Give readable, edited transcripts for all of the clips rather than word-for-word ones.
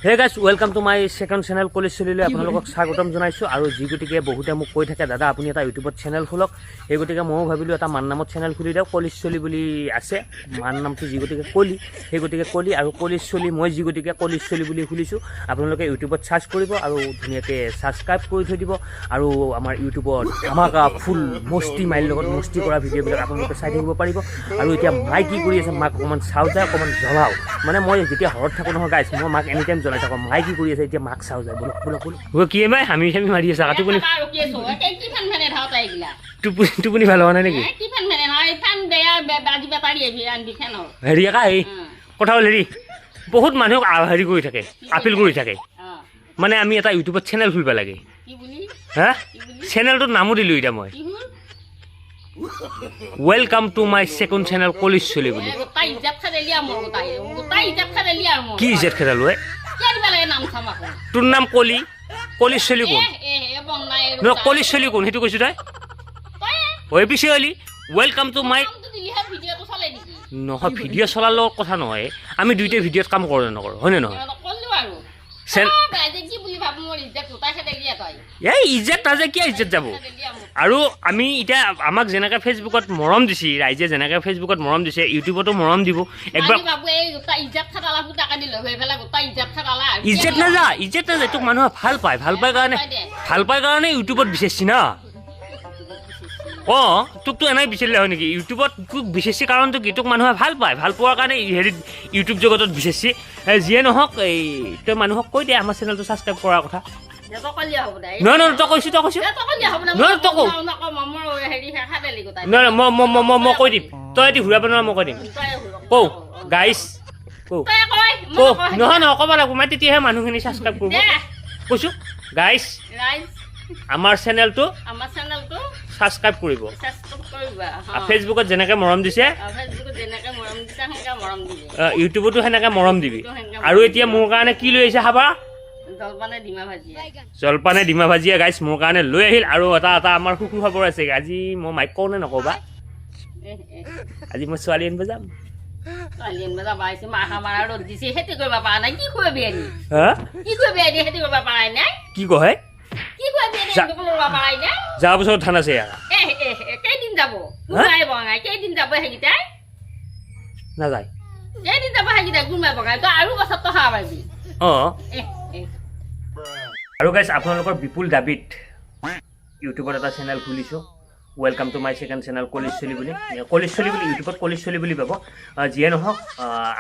হে guys welcome to my second channel college চলিলৈ আপোনালোকক স্বাগতম জনাইছোঁ। আৰু যি গতিকে বহুতে মোক কৈ থাকে দাদা আপুনি এটা ইউটিউবত চেনেল খোলক, সেই গতিকে ময়ো ভাবিলোঁ এটা মান নামত চেনেল খুলি দিওঁ। কলেজ চলি বুলি আছে, মান নামটো যি গতিকে কলি, সেই গতিকে কলি আৰু কলেজ চলি মই যি গতিকে কলেজ চলি বুলি খুলিছোঁ। আপোনালোকে ইউটিউবত চাৰ্চ কৰিব আৰু ধুনীয়াকৈ ছাবস্ক্ৰাইব কৰি থৈ দিব। আৰু আমাৰ ইউটিউবত ধামাকা ফুল মস্তি মাইৰ লগত মস্তি কৰা ভিডিঅ'বিলাক আপোনালোকে চাই থাকিব পাৰিব। আৰু এতিয়া মাই কি কৰি আছে মাক অকণমান চাওঁ যায়, অকণমান জ্বলাওঁ। মানে মই যেতিয়া ঘৰত থাকোঁ নহয় গাইজ, মই মাক এনি টাইম জ্বলাই থাকোঁ। মাই কি কৰি আছে এতিয়া মাক চাওঁ যায়, বলক বলক বলক। কি মাই হামি চামি মাৰি আছে টোপনি টোপনি ভাল হোৱা নাই নেকি? হেৰি একা হেৰি কথা হ'ল হেৰি বহুত মানুহক হেৰি কৰি থাকে, আপিল কৰি থাকে। মানে আমি এটা ইউটিউবত চেনেল খুলিব লাগে। হা চেনেলটোৰ নামো দিলোঁ এতিয়া মই, welcome to my second channel college চলি বুলি। কি ইজ্জত খেদালো তোৰ নাম কলি, কলেজ চলি কোন? নহয় কলেজ চলি কোন সেইটো কৈছোঁ তই হৈ পিছে হলি ৱেলকাম টু মাই। নহয় ভিডিঅ' চলাৰ লগত কথা নহয়, আমি দুইটাই ভিডিঅ'ত কাম কৰোঁ নে নকৰোঁ, হয়নে নহয়? এই ইজ্জত নাযায়, কিয় ইজ্জত যাব? আৰু আমি এতিয়া আমাক যেনেকৈ ফেচবুকত মৰম দিছে, ৰাইজে যেনেকৈ ফেচবুকত মৰম দিছে ইউটিউবতো মৰম দিব। একবাৰ ইজ্জত নাযায়, ইজ্জত নাযায়। তোক মানুহে ভাল পায়, ভাল পায় কাৰণে ইউটিউবত বিচাৰিছি না। অঁ তোকতো এনেই বিচাৰিলে হয় নেকি? ইউটিউবত তোক বিচাৰিছে কাৰণটো কি? তোক মানুহে ভাল পায়, ভাল পোৱাৰ কাৰণে হেৰিত ইউটিউব জগতত বিচাৰিছে। যিয়ে নহওক এই তই মানুহক কৈ দে আমাৰ চেনেলটো ছাবস্ক্ৰাইব কৰাৰ কথা। নহয় নহয় তই কৈছোঁ, তই কৈছোঁ নহয় তই কওঁ নহয় মই কৈ দিম, তই এটি ঘূৰাব নোৱাৰ মই কৈ দিম। কওঁ গাইছ কওঁ নহয় নহয় ক'ব লাগিব, মই তেতিয়াহে মানুহখিনি ছাবস্ক্ৰাইব কৰিব। কৈছোঁ গাইছ আমাৰ চেনেলটো ছাবস্ক্ৰাইব কৰিব। ফেচবুকত যেনেকৈ মৰম দিছে ইউটিউবতো সেনেকৈ মৰম দিবি। আৰু এতিয়া মোৰ কাৰণে কি লৈ আহিছে খাবা? জলপানে ডিমা ভাজিয়া গাইছ মোৰ কাৰণে লৈ আহিল। আৰু এটা আমাৰ সুখৰ খবৰ আছে, আজি মই মাইক কওঁ নে নকওঁ বা? আজি মই ছোৱালী আনিব যাম। কি কয় যোৱা বছৰ ধান আছে নাযায়। অঁ আৰু গাইছ আপোনালোকৰ বিপুল দাবীত ইউটিউবত এটা চেনেল খুলিছোঁ, welcome to my second channel college চলি বুলি। কলেজ চলি বুলি ইউটিউবত কলেজ চলি বুলি পাব। যিয়ে নহওক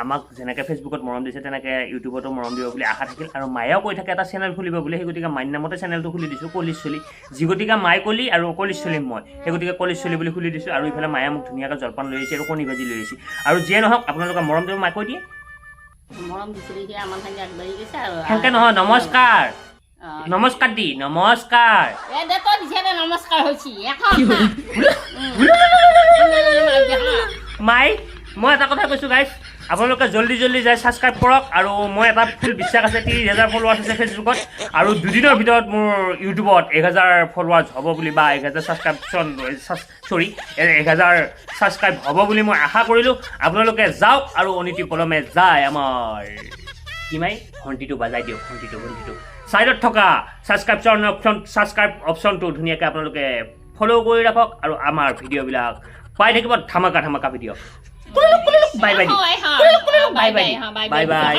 আমাক যেনেকৈ ফেচবুকত মৰম দিছে তেনেকৈ ইউটিউবতো মৰম দিব বুলি আশা থাকিল। আৰু মায়েও কৈ থাকে এটা চেনেল খুলিব বুলি, সেই গতিকে মাইৰ নামতে চেনেলটো খুলি দিছোঁ কলেজ চলি। যি গতিকে মাই কলি আৰু কলেজ চলিম মই, সেই গতিকে কলেজ চলি বুলি খুলি দিছোঁ। আৰু ইফালে মায়ে মোক ধুনীয়াকৈ জলপান লৈ আহিছে আৰু কণী ভাজি লৈ আহিছে। আৰু যিয়ে নহওক আপোনালোকে মৰম দিব মায়ে কৈ দিয়ে সেনেকৈ নহয়। নমস্কাৰ নমস্কাৰ দি নমস্কাৰ মাই মই এটা কথা কৈছোঁ গাইছ, আপোনালোকে জল্দি জল্দি যাই ছাবস্ক্ৰাইব কৰক। আৰু মই এটা ফুল বিশ্বাস আছে 30,000 ফলোৱাৰ্ছ আছে ফেচবুকত, আৰু দুদিনৰ ভিতৰত মোৰ ইউটিউবত 1,000 ফলোৱাৰ্ছ হ'ব বুলি বা 1,000 ছাবস্ক্ৰাইব হ'ব বুলি মই আশা কৰিলোঁ। আপোনালোকে যাওক আৰু অনীতি পলমে যায় আমাৰ কি মাই ঘণ্টিটো বাজাই দিয়ক, ঘণ্টিটো ছাইডত থকা ছাবস্ক্ৰাইব অপশ্যনটো ধুনীয়াকৈ আপোনালোকে ফ'ল' কৰি ৰাখক। আৰু আমাৰ ভিডিঅ'বিলাক পাই থাকিব, ধামাকা video'. Bye bye bye bye.